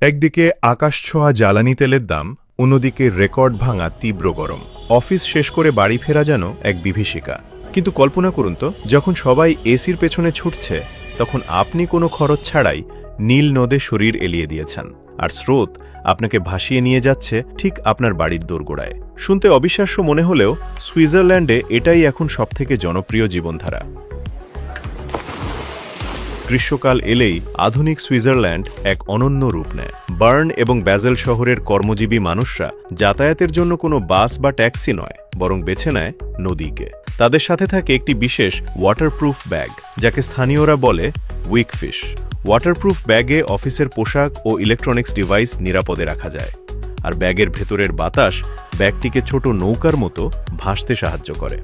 একদিকে আকাশছোঁয়া জ্বালানি তেলের দাম, অন্যদিকে রেকর্ড ভাঙা তীব্র গরম। অফিস শেষ করে বাড়ি ফেরা যেন এক বিভীষিকা। কিন্তু কল্পনা করুন তো, যখন সবাই এসির পেছনে ছুটছে, তখন আপনি কোনো খরচ ছাড়াই নীল নদে শরীর এলিয়ে দিয়েছেন, আর স্রোত আপনাকে ভাসিয়ে নিয়ে যাচ্ছে ঠিক আপনার বাড়ির দোরগোড়ায়। শুনতে অবিশ্বাস্য মনে হলেও সুইজারল্যান্ডে এটাই এখন সবথেকে জনপ্রিয় জীবনধারা। গ্রীষ্মকাল এলেই আধুনিক সুইজারল্যান্ড এক অনন্য রূপ নেয়। বার্ন এবং ব্যাজেল শহরের কর্মজীবী মানুষরা যাতায়াতের জন্য কোনো বাস বা ট্যাক্সি নয়, বরং বেছে নেয় নদীকে। তাদের সাথে থাকে একটি বিশেষ ওয়াটারপ্রুফ ব্যাগ, যাকে স্থানীয়রা বলে উইকফিশ। ওয়াটারপ্রুফ ব্যাগে অফিসের পোশাক ও ইলেকট্রনিক্স ডিভাইস নিরাপদে রাখা যায়, আর ব্যাগের ভেতরের বাতাস ব্যাগটিকে ছোট নৌকার মতো ভাসতে সাহায্য করে।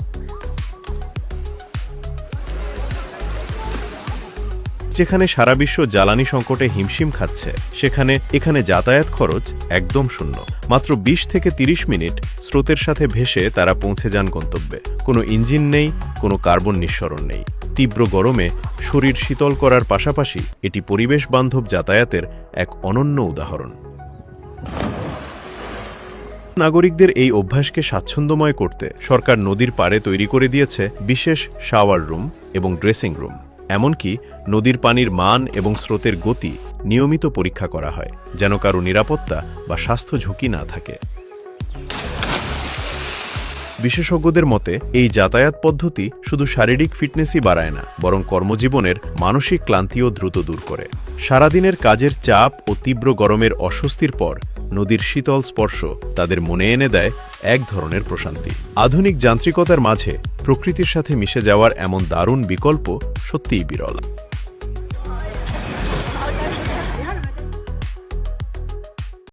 যেখানে সারা বিশ্ব জ্বালানি সংকটে হিমশিম খাচ্ছে, এখানে যাতায়াত খরচ একদম শূন্য। মাত্র ২০ থেকে ৩০ মিনিট স্রোতের সাথে ভেসে তারা পৌঁছে যান গন্তব্যে। কোনো ইঞ্জিন নেই, কোনো কার্বন নিঃসরণ নেই। তীব্র গরমে শরীর শীতল করার পাশাপাশি এটি পরিবেশ বান্ধব যাতায়াতের এক অনন্য উদাহরণ। নাগরিকদের এই অভ্যাসকে স্বাচ্ছন্দ্যময় করতে সরকার নদীর পাড়ে তৈরি করে দিয়েছে বিশেষ শাওয়ার রুম এবং ড্রেসিং রুম। এমনকি নদীর পানির মান এবং স্রোতের গতি নিয়মিত পরীক্ষা করা হয়, যেন কারো নিরাপত্তা বা স্বাস্থ্য ঝুঁকি না থাকে। বিশেষজ্ঞদের মতে এই যাতায়াত পদ্ধতি শুধু শারীরিক ফিটনেসই বাড়ায় না, বরং কর্মজীবনের মানসিক ক্লান্তিও দ্রুত দূর করে। সারাদিনের কাজের চাপ ও তীব্র গরমের অস্বস্তির পর নদীর শীতল স্পর্শ তাদের মনে এনে দেয় এক ধরনের প্রশান্তি। আধুনিক যান্ত্রিকতার মাঝে প্রকৃতির সাথে মিশে যাওয়ার এমন দারুণ বিকল্প সত্যিই বিরল।